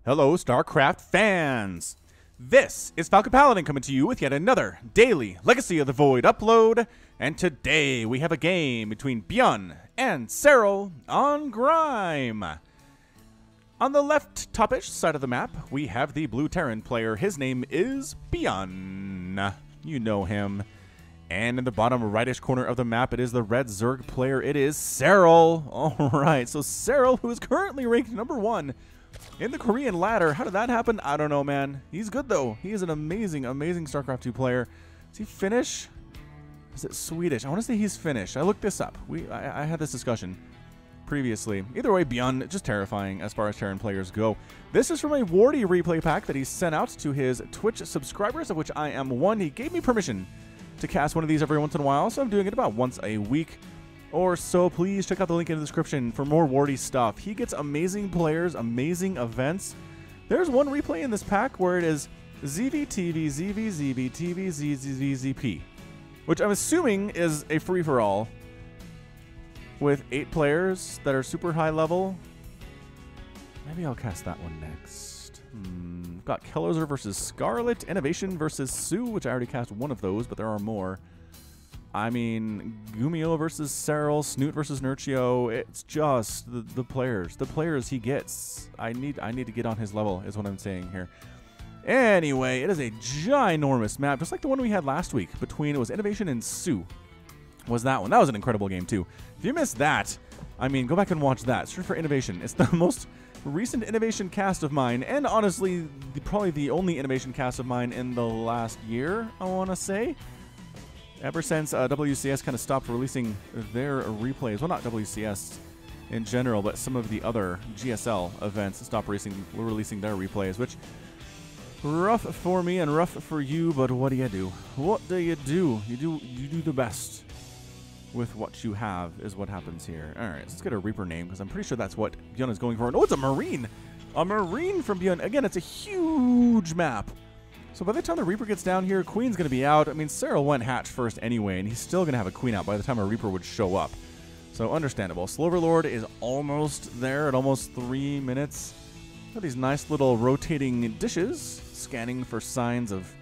Hello, StarCraft fans! This is Falcon Paladin coming to you with yet another daily Legacy of the Void upload, and today we have a game between ByuN and Serral on Grime. On the left topish side of the map, we have the blue Terran player. His name is ByuN. You know him. And in the bottom rightish corner of the map, it is the red Zerg player. It is Serral. Alright, so Serral, who is currently ranked #1 in the Korean ladder. How did that happen? I don't know, man. He's good, though. He is an amazing, amazing StarCraft 2 player. Is he Finnish? Is it Swedish? I want to say he's Finnish. I looked this up. I had this discussion previously. Either way, ByuN, just terrifying as far as Terran players go. This is from a Wardy replay pack that he sent out to his Twitch subscribers, of which I am one. He gave me permission to cast one of these every once in a while, so I'm doing it about once a week or so. Please check out the link in the description for more Wardy stuff. He gets amazing players, amazing events. There's one replay in this pack where it is ZVTV, ZVZV, TV, ZZVZP, which I'm assuming is a free-for-all with 8 players that are super high level. Maybe I'll cast that one next. Got Kellozer versus Scarlet, Innovation versus Sue, which I already cast one of those, but there are more. I mean, Gumio versus Serral, Snoot versus Nurchio. It's just the players he gets. I need to get on his level, is what I'm saying here. Anyway, it is a ginormous map, just like the one we had last week between, it was Innovation and Sue. Was that one? That was an incredible game too. If you missed that, I mean, go back and watch that. Search for Innovation. It's the most recent Innovation cast of mine, and honestly, probably the only Innovation cast of mine in the last year, I want to say. Ever since WCS kind of stopped releasing their replays. Well, not WCS in general, but some of the other GSL events stopped releasing their replays, which rough for me and rough for you, but what do you do? What do? You do the best with what you have, is what happens here. All right, let's get a Reaper name, because I'm pretty sure that's what ByuN is going for. Oh, it's a Marine! A Marine from ByuN. Again, it's a huge map. So by the time the Reaper gets down here, Queen's going to be out. I mean, Serral went hatch first anyway, and he's still going to have a Queen out by the time a Reaper would show up. So understandable. Sloverlord is almost there at almost 3 minutes. Got these nice little rotating dishes, scanning for signs of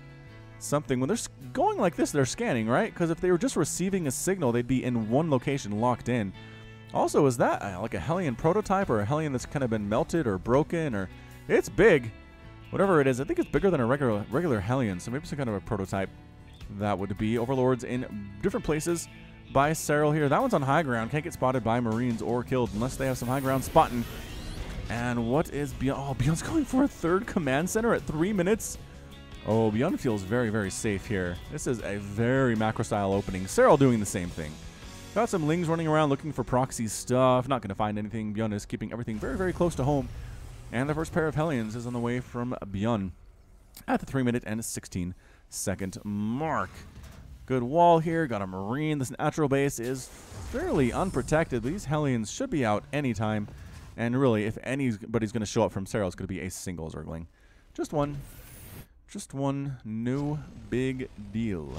something. When they're going like this, they're scanning, right? Because if they were just receiving a signal, they'd be in one location, locked in. Also, is that like a Hellion prototype, or a Hellion that's kind of been melted or broken? Or it's big. Whatever it is, I think it's bigger than a regular Hellion, so maybe some kind of a prototype. That would be Overlords in different places by Serral here. That one's on high ground. Can't get spotted by Marines or killed unless they have some high ground spotting. And what is ByuN? Oh, ByuN's going for a 3rd command center at 3 minutes. Oh, ByuN feels very, very safe here. This is a very macro-style opening. Serral doing the same thing. Got some Lings running around looking for proxy stuff. Not going to find anything. ByuN is keeping everything very, very close to home. And the first pair of Hellions is on the way from ByuN at the 3-minute and 16-second mark. Good wall here. Got a Marine. This natural base is fairly unprotected, but these Hellions should be out anytime. And really, if anybody's going to show up from Serral, it's going to be a single Zergling. Just one. Just one. No big deal.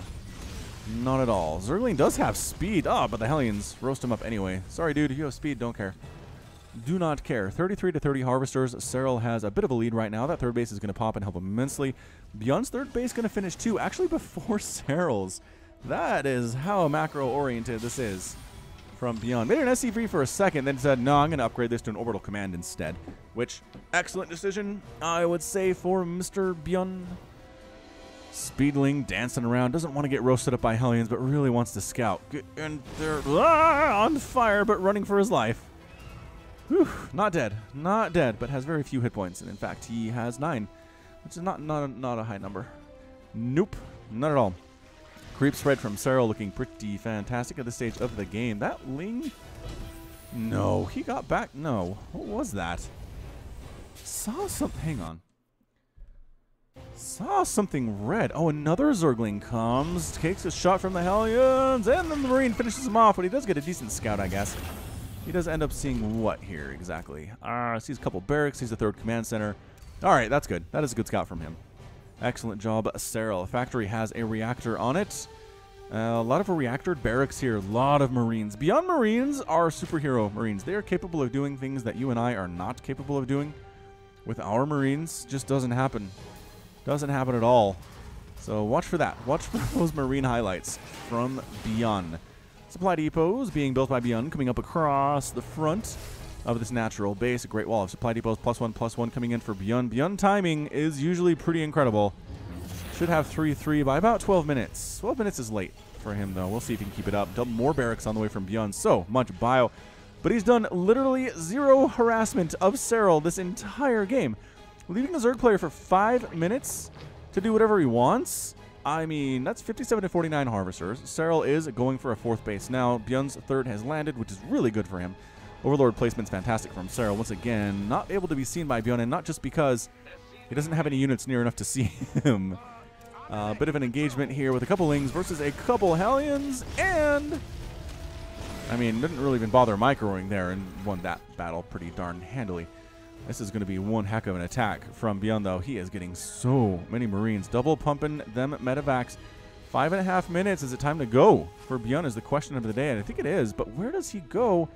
Not at all. Zergling does have speed. Oh, but the Hellions roast him up anyway. Sorry, dude. If you have speed, don't care. Do not care. 33 to 30 harvesters. Serral has a bit of a lead right now. That 3rd base is going to pop and help him immensely. ByuN's 3rd base going to finish too, actually before Serral's. That is how macro-oriented this is from ByuN. Made an SCV for a second, then said, no, I'm going to upgrade this to an orbital command instead. Which, excellent decision, I would say, for Mr. ByuN. Speedling, dancing around, doesn't want to get roasted up by Hellions, but really wants to scout. And they're on fire, but running for his life. Whew, not dead, but has very few hit points, and in fact, he has 9, which is not a high number. Nope, not at all. Creep spread from Serral looking pretty fantastic at this stage of the game. That Ling, no, he got back. No, what was that? Saw something. Hang on. Saw something red. Oh, another Zergling comes, takes a shot from the Hellions, and the Marine finishes him off. But he does get a decent scout, I guess. He does end up seeing what here exactly? Sees a couple barracks, sees the 3rd command center. All right, that's good. That is a good scout from him. Excellent job, Serral. Factory has a reactor on it. A lot of reactored barracks here. A lot of Marines. ByuN Marines are superhero Marines. They are capable of doing things that you and I are not capable of doing. with our Marines just doesn't happen. Doesn't happen at all. So watch for that. Watch for those Marine highlights from ByuN. Supply depots being built by ByuN coming up across the front of this natural base. A great wall of supply depots, +1/+1 coming in for ByuN. ByuN timing is usually pretty incredible. Should have 3-3 by about 12 minutes. 12 minutes is late for him, though. We'll see if he can keep it up. Double more barracks on the way from ByuN. So much bio. But he's done literally 0 harassment of Serral this entire game. Leaving the Zerg player for 5 minutes to do whatever he wants. I mean, that's 57 to 49 harvesters. Serral is going for a 4th base now. ByuN's 3rd has landed, which is really good for him. Overlord placement's fantastic from Serral. Once again, not able to be seen by ByuN, and not just because he doesn't have any units near enough to see him. Bit of an engagement here with a couple Lings versus a couple Hellions, and I mean, didn't really even bother microing there and won that battle pretty darn handily. This is going to be one heck of an attack from ByuN, though. He is getting so many Marines. Double pumping them medevacs. 5.5 minutes. Is it time to go for ByuN is the question of the day, and I think it is. But where does he go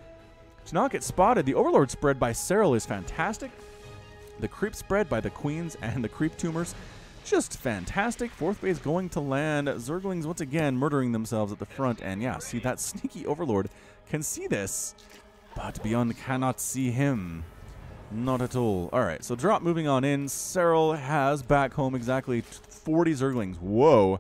to not get spotted? The Overlord spread by Serral is fantastic. The creep spread by the Queens and the creep tumors, just fantastic. 4th base going to land. Zerglings once again murdering themselves at the front. And yeah, see, that sneaky Overlord can see this, but ByuN cannot see him. Not at all. All right, so drop moving on in. Serral has back home exactly 40 Zerglings. Whoa.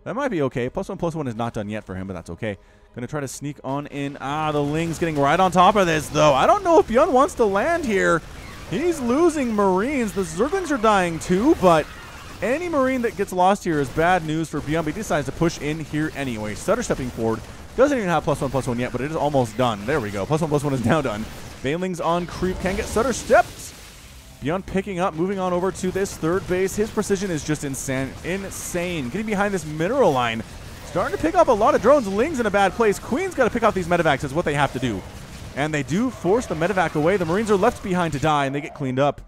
That might be okay. +1/+1 is not done yet for him, but that's okay. Going to try to sneak on in. The Ling's getting right on top of this, though. I don't know if ByuN wants to land here. He's losing Marines. The Zerglings are dying too, but any Marine that gets lost here is bad news for ByuN, but he decides to push in here anyway. Stutter stepping forward. Doesn't even have +1/+1 yet, but it is almost done. There we go. +1/+1 is now done. Banelings on creep can get stutter stepped. ByuN picking up, moving on over to this 3rd base. His precision is just insane. Getting behind this mineral line. Starting to pick up a lot of drones. Ling's in a bad place. Queen's got to pick out these medevacs is what they have to do. And they do force the medevac away. The Marines are left behind to die, and they get cleaned up.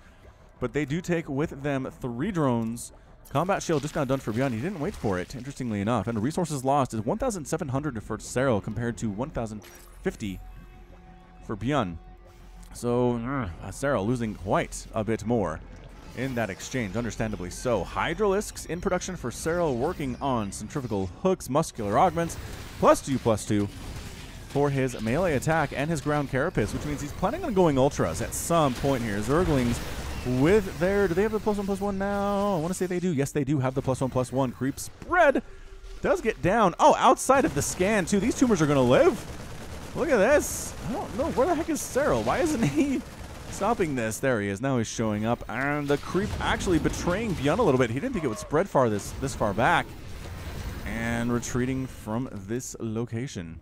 But they do take with them 3 drones. Combat shield just now done for ByuN. He didn't wait for it, interestingly enough. And the resources lost is 1,700 for Serral compared to 1,050 for ByuN. So, Serral losing quite a bit more in that exchange, understandably so. Hydralisks in production for Serral, working on centrifugal hooks, muscular augments, +2/+2 for his melee attack and his ground carapace, which means he's planning on going ultras at some point here. Zerglings with their, do they have the +1/+1 now? I want to say they do. Yes, they do have the +1/+1. Creep spread does get down. Oh, outside of the scan, too. These tumors are going to live. Look at this. I don't know. Where the heck is Serral? Why isn't he stopping this? There he is. Now he's showing up. And the creep actually betraying ByuN a little bit. He didn't think it would spread this far back. And retreating from this location.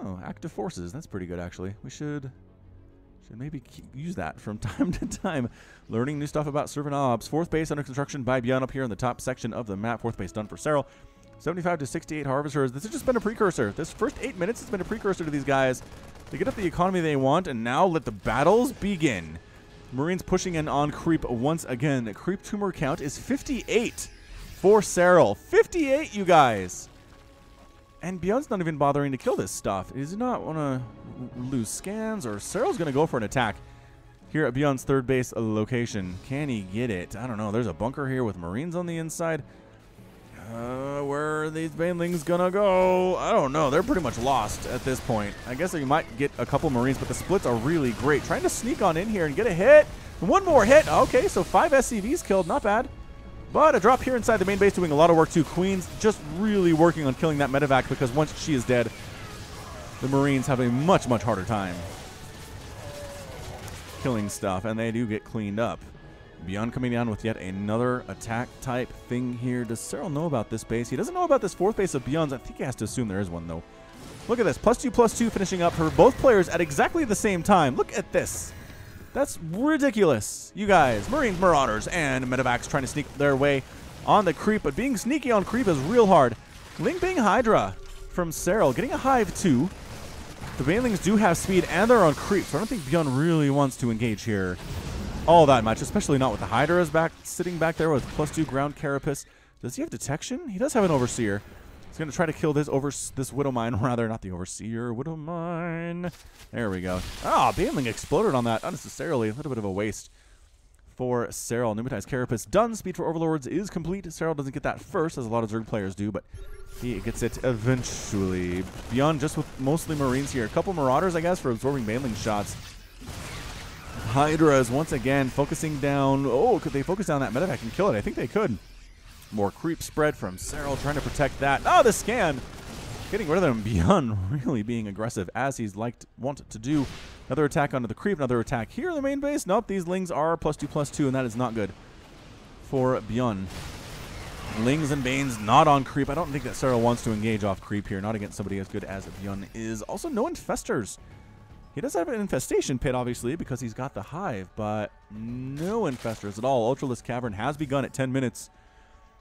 Oh, active forces. That's pretty good, actually. We should maybe use that from time to time. Learning new stuff about servant ops. 4th base under construction by ByuN up here in the top section of the map. 4th base done for Serral. 75 to 68 harvesters. This has just been a precursor. This first 8 minutes has been a precursor to these guys to get up the economy they want, and now let the battles begin. Marines pushing in on creep once again. The creep tumor count is 58 for Serral. 58, you guys. And ByuN's not even bothering to kill this stuff. He does not want to lose scans, or Serral's going to go for an attack here at ByuN's 3rd base location. Can he get it? I don't know. There's a bunker here with Marines on the inside. Where are these Banelings gonna go? I don't know. They're pretty much lost at this point. I guess you might get a couple Marines, but the splits are really great. Trying to sneak on in here and get a hit. One more hit. Okay, so 5 SCVs killed. Not bad. But a drop here inside the main base doing a lot of work too. Queen's just really working on killing that medevac, because once she is dead, the Marines have a much, much harder time killing stuff, and they do get cleaned up. ByuN coming down with yet another attack type thing here. Does Serral know about this base? He doesn't know about this 4th base of ByuN's. I think he has to assume there is one, though. Look at this. +2/+2 finishing up for both players at exactly the same time. Look at this. That's ridiculous. You guys, Marines, Marauders, and medevacs trying to sneak their way on the creep, but being sneaky on creep is real hard. Ling Bing Hydra from Serral getting a hive, too. The Banelings do have speed, and they're on creep, so I don't think ByuN really wants to engage here all that much, especially not with the Hydras sitting back there with +2 ground carapace. Does he have detection? He does have an Overseer. He's going to try to kill this Widowmine, rather, not the Overseer, Widowmine. There we go. Baneling exploded on that unnecessarily. A little bit of a waste for Serral. Pneumatized Carapace done. Speed for Overlords is complete. Serral doesn't get that first, as a lot of Zerg players do, but he gets it eventually. ByuN just with mostly Marines here. A couple Marauders, I guess, for absorbing Baneling shots. Hydras once again focusing down. Oh, could they focus down that medevac and kill it? I think they could. More creep spread from Serral trying to protect that. Oh, the scan! Getting rid of them. ByuN really being aggressive as he's wanted to do. Another attack onto the creep. Another attack here in the main base. Nope, these Lings are +2/+2, and that is not good for ByuN. Lings and Banes not on creep. I don't think that Serral wants to engage off creep here. Not against somebody as good as ByuN is. Also, no Infestors. He does have an Infestation Pit, obviously, because he's got the Hive, but no Infestors at all. Ultralisk Cavern has begun at 10 minutes.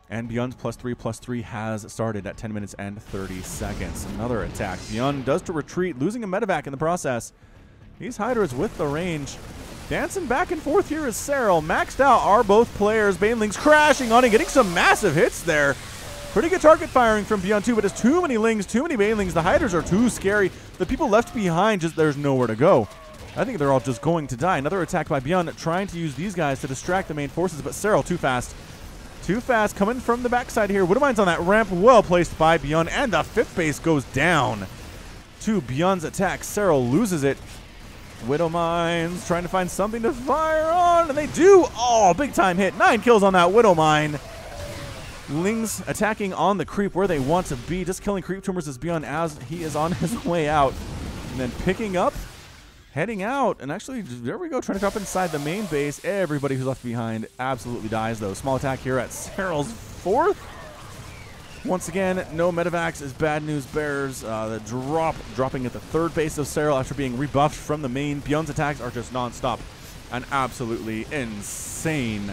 And ByuN's +3/+3 has started at 10 minutes and 30 seconds. Another attack. ByuN does to retreat, losing a medevac in the process. These Hydras with the range. Dancing back and forth here is Serral. Maxed out are both players. Banelings crashing on and getting some massive hits there. Pretty good target firing from ByuN too, but there's too many Lings, too many Banelings. The Hydras are too scary. The people left behind, there's nowhere to go. I think they're all just going to die. Another attack by ByuN, trying to use these guys to distract the main forces, but Serral too fast. Too fast, coming from the backside here. Widowmine's on that ramp, well placed by ByuN, and the 5th base goes down to ByuN's attack. Serral loses it. Widowmines trying to find something to fire on, and they do. Oh, big time hit. 9 kills on that Widowmine. Lings attacking on the creep where they want to be. Just killing creep tumors as ByuN as he is on his way out. And then picking up, heading out, and actually, there we go, trying to drop inside the main base. Everybody who's left behind absolutely dies, though. Small attack here at Serral's 4th. Once again, no medevacs is bad news bears. The dropping at the 3rd base of Serral after being rebuffed from the main. ByuN's attacks are just non-stop and absolutely insane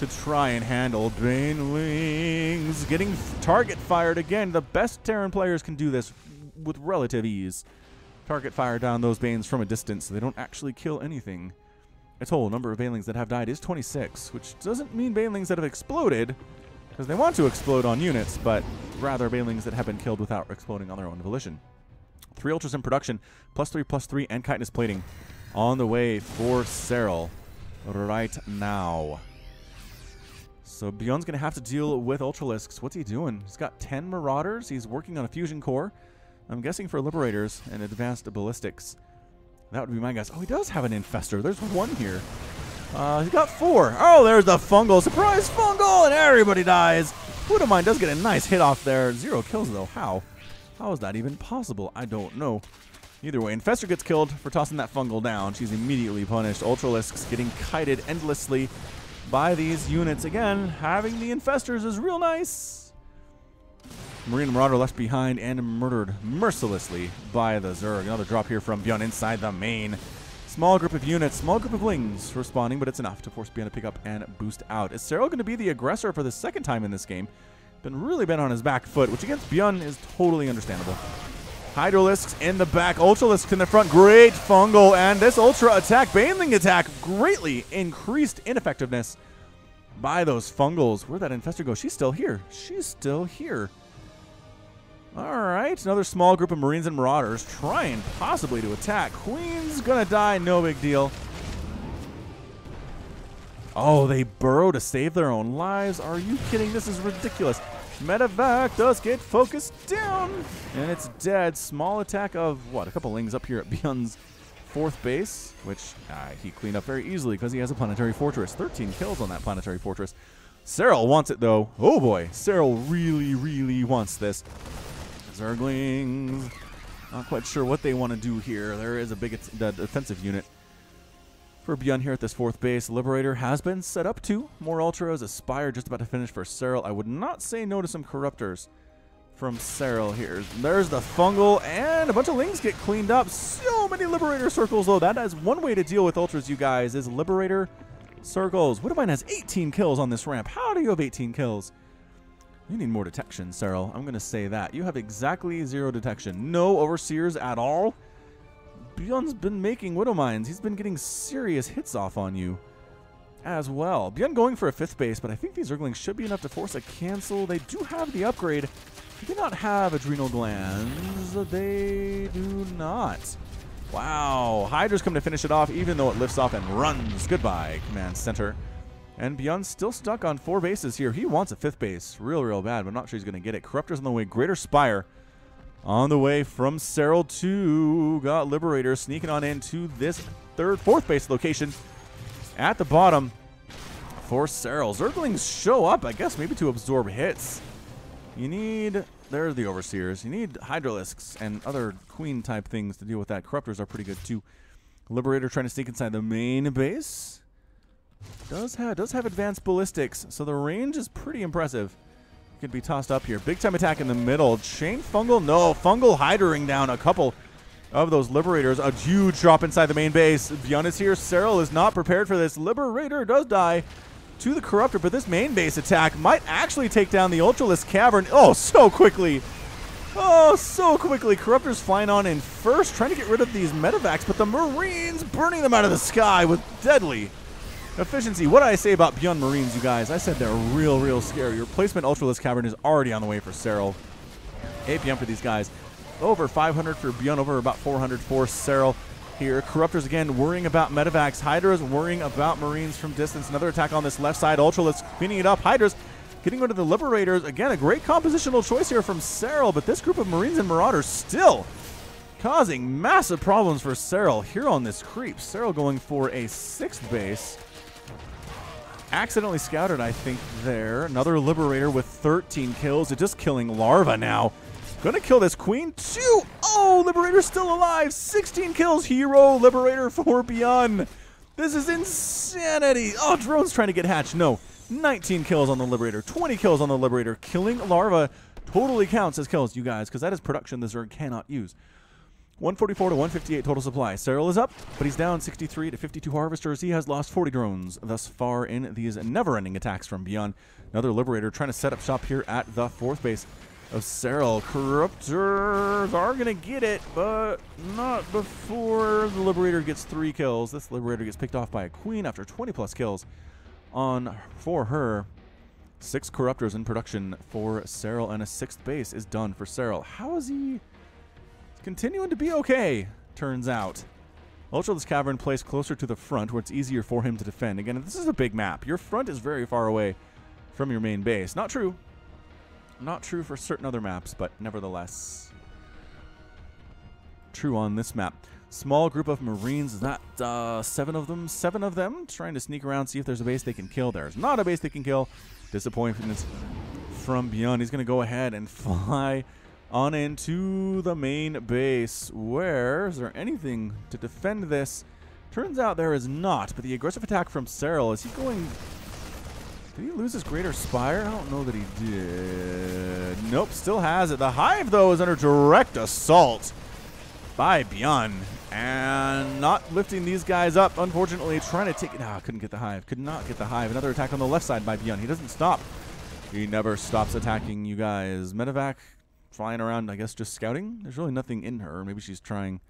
to try and handle. Banelings getting target fired again. The best Terran players can do this with relative ease. Target fire down those Banes from a distance so they don't actually kill anything. A total number of Banelings that have died is 26, which doesn't mean Banelings that have exploded, because they want to explode on units, but rather Banelings that have been killed without exploding on their own volition. 3 Ultras in production, +3/+3, and Chitinous Plating on the way for Serral right now. So ByuN's going to have to deal with Ultralisks. What's he doing? He's got 10 Marauders. He's working on a Fusion Core. I'm guessing for Liberators and Advanced Ballistics. That would be my guess. Oh, he does have an Infestor. There's 1 here. He's got 4. Oh, there's the Fungal. Surprise Fungal! And everybody dies. Widowmine does get a nice hit off there. 0 kills, though. How? How is that even possible? I don't know. Either way, Infestor gets killed for tossing that Fungal down. She's immediately punished. Ultralisks getting kited endlessly by these units. Again, having the Infestors is real nice. Marine and Marauder left behind and murdered mercilessly by the Zerg. Another drop here from ByuN inside the main. Small group of units, small group of Lings responding, but it's enough to force ByuN to pick up and boost out. Is Serral going to be the aggressor for the 2nd time in this game? Really been on his back foot, which against ByuN is totally understandable. Hydralisks in the back, Ultralisks in the front. Great Fungal, and this Ultra attack, Baneling attack, greatly increased ineffectiveness by those Fungals. Where'd that Infestor go? She's still here. She's still here. Alright, another small group of Marines and Marauders trying possibly to attack. Queen's gonna die, no big deal. Oh, they burrow to save their own lives. Are you kidding? This is ridiculous. Medevac does get focused down, and it's dead. Small attack of, what, a couple Lings up here at ByuN's 4th base, which he cleaned up very easily because he has a Planetary Fortress. 13 kills on that Planetary Fortress. Serral wants it, though. Oh, boy. Serral really, really wants this. Zerglings, not quite sure what they want to do here. There is a big defensive unit for ByuN here at this 4th base. Liberator has been set up too. More Ultras. Aspire just about to finish for Serral. I would not say no to some Corruptors from Serral here. There's the Fungal, and a bunch of Lings get cleaned up. So many Liberator circles, though. That is one way to deal with Ultras, you guys, is Liberator circles. Widowmine has 18 kills on this ramp. How do you have 18 kills? You need more detection, Serral. I'm going to say that. You have exactly 0 detection. No Overseers at all. ByuN's been making Widowmines. He's been getting serious hits off on you as well. ByuN going for a 5th base, but I think these Zerglings should be enough to force a cancel. They do have the upgrade. They do not have Adrenal Glands. They do not. Wow. Hydra's come to finish it off, even though it lifts off and runs. Goodbye, Command Center. And ByuN's still stuck on 4 bases here. He wants a 5th base real bad, but I'm not sure he's going to get it. Corruptor's on the way. Greater Spire on the way from Serral 2. Got Liberator sneaking on into this 4th base location at the bottom for Serral. Zerglings show up, I guess, maybe to absorb hits. You need... There are the Overseers. You need Hydralisks and other Queen-type things to deal with that. Corruptors are pretty good, too. Liberator trying to sneak inside the main base. Does have advanced ballistics, so the range is pretty impressive. Could be tossed up here. Big-time attack in the middle. Chain Fungal? No. Fungal hydering down a couple of those Liberators. A huge drop inside the main base. ByuN is here. Serral is not prepared for this. Liberator does die to the Corruptor, but this main base attack might actually take down the Ultralisk Cavern. Oh, so quickly. Oh, so quickly. Corruptor's flying on in first, trying to get rid of these Medivacs, but the Marines burning them out of the sky with deadly efficiency. What did I say about ByuN Marines, you guys? I said they're real scary. Replacement Ultralisk Cavern is already on the way for Serral. APM for these guys. Over 500 for ByuN, over about 400 for Serral. Here, Corruptors again worrying about Medivacs. Hydra's worrying about Marines from distance. Another attack on this left side. Ultralisk cleaning it up. Hydra's getting rid of the Liberators. Again, a great compositional choice here from Serral, but this group of Marines and Marauders still causing massive problems for Serral here on this creep. Serral going for a 6th base. Accidentally scouted, I think, there. Another Liberator with 13 kills. It's just killing Larva now. Gonna kill this Queen, too. Oh, Liberator's still alive. 16 kills. Hero Liberator for ByuN. This is insanity. Oh, Drone's trying to get hatched. No. 19 kills on the Liberator. 20 kills on the Liberator. Killing Larva totally counts as kills, you guys, because that is production the Zerg cannot use. 144 to 158 total supply. Serral is up, but he's down 63 to 52 Harvesters. He has lost 40 drones thus far in these never-ending attacks from ByuN. Another Liberator trying to set up shop here at the 4th base of Serral. Corruptors are going to get it, but not before the Liberator gets 3 kills. This Liberator gets picked off by a Queen after 20-plus kills for her. 6 Corruptors in production for Serral, and a 6th base is done for Serral. How is he continuing to be okay, turns out. Ultralisk Cavern placed closer to the front where it's easier for him to defend. Again, this is a big map. Your front is very far away from your main base. Not true. Not true for certain other maps, but nevertheless true on this map. Small group of Marines. Is that 7 of them? 7 of them trying to sneak around, see if there's a base they can kill. There's not a base they can kill. Disappointment from ByuN. He's going to go ahead and fly on into the main base. Where is there anything to defend this? Turns out there is not, but the aggressive attack from Serral, is he going... Did he lose his Greater Spire? I don't know that he did. Nope, still has it. The Hive, though, is under direct assault by ByuN. And not lifting these guys up, unfortunately. Trying to take it. Ah, couldn't get the Hive. Could not get the Hive. Another attack on the left side by ByuN. He doesn't stop. He never stops attacking, you guys. Medivac flying around, I guess, just scouting. There's really nothing in her. Maybe she's trying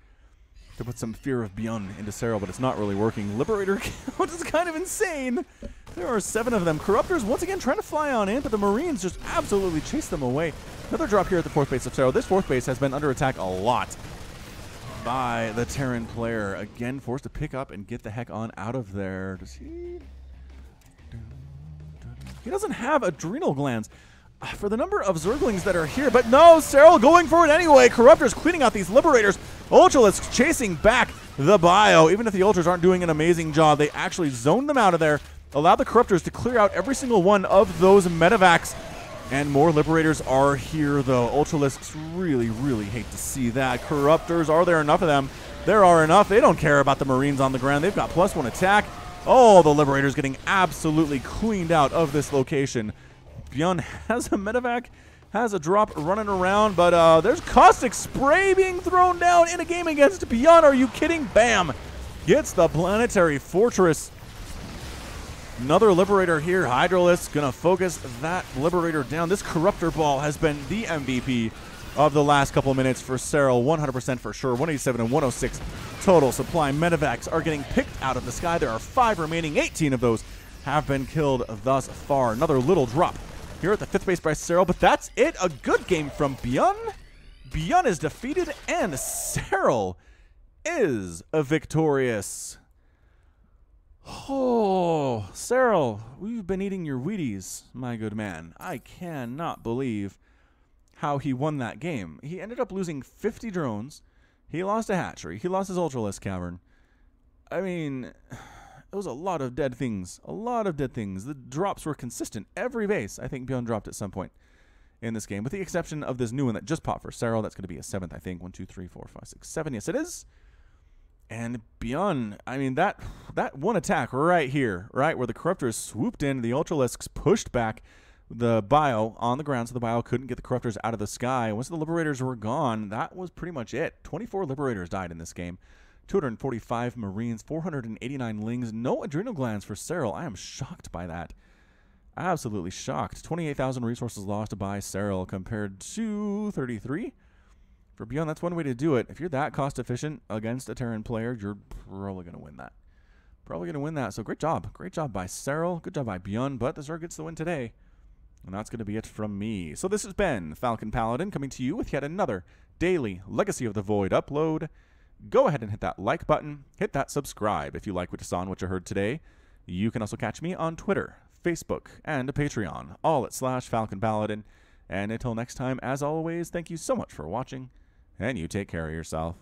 to put some fear of ByuN into Serral, but it's not really working. Liberator count is kind of insane. There are 7 of them. Corruptors once again trying to fly on in, but the Marines just absolutely chase them away. Another drop here at the 4th base of Serral. This 4th base has been under attack a lot by the Terran player. Again, forced to pick up and get the heck on out of there. Does he? He doesn't have adrenal glands for the number of Zerglings that are here, but no, Serral going for it anyway. Corruptors cleaning out these Liberators. Ultralisk chasing back the Bio. Even if the Ultras aren't doing an amazing job, they actually zoned them out of there, allow the Corruptors to clear out every single one of those Medivacs. And more Liberators are here, though. Ultralisks really hate to see that. Corruptors, are there enough of them? There are enough. They don't care about the Marines on the ground. They've got +1 attack. Oh, the Liberators getting absolutely cleaned out of this location. ByuN has a Medivac, has a drop running around, but there's Caustic Spray being thrown down in a game against ByuN. Are you kidding? Bam! Gets the Planetary Fortress. Another Liberator here. Hydralisk gonna focus that Liberator down. This Corruptor Ball has been the MVP of the last couple minutes for Serral. 100% for sure. 187 and 106 total supply. Medivacs are getting picked out of the sky. There are 5 remaining. 18 of those have been killed thus far. Another little drop here at the 5th base by Serral, but that's it. A good game from ByuN. ByuN is defeated, and Serral is victorious. Oh, Serral, we've been eating your Wheaties, my good man. I cannot believe how he won that game. He ended up losing 50 drones. He lost a hatchery. He lost his Ultralisk cavern. I mean, it was a lot of dead things. A lot of dead things. The drops were consistent. Every base, I think ByuN dropped at some point in this game, with the exception of this new one that just popped for Serral. That's going to be a 7th, I think. 1, 2, 3, 4, 5, 6, 7. Yes, it is. And ByuN, I mean, that one attack right here, right, where the Corruptors swooped in, the Ultralisks pushed back the Bio on the ground, so the Bio couldn't get the Corruptors out of the sky. Once the Liberators were gone, that was pretty much it. 24 Liberators died in this game. 245 Marines, 489 Lings, no Adrenal Glands for Serral. I am shocked by that. Absolutely shocked. 28,000 resources lost by Serral compared to 33. For ByuN, that's one way to do it. If you're that cost efficient against a Terran player, you're probably going to win that. Probably going to win that. So great job. Great job by Serral. Good job by ByuN, but the Zerg gets the win today. And that's going to be it from me. So this has been Falcon Paladin coming to you with yet another daily Legacy of the Void upload. Go ahead and hit that like button. Hit that subscribe if you like what you saw and what you heard today. You can also catch me on Twitter, Facebook, and Patreon, all at /Falcon Paladin. And until next time, as always, thank you so much for watching, and you take care of yourself.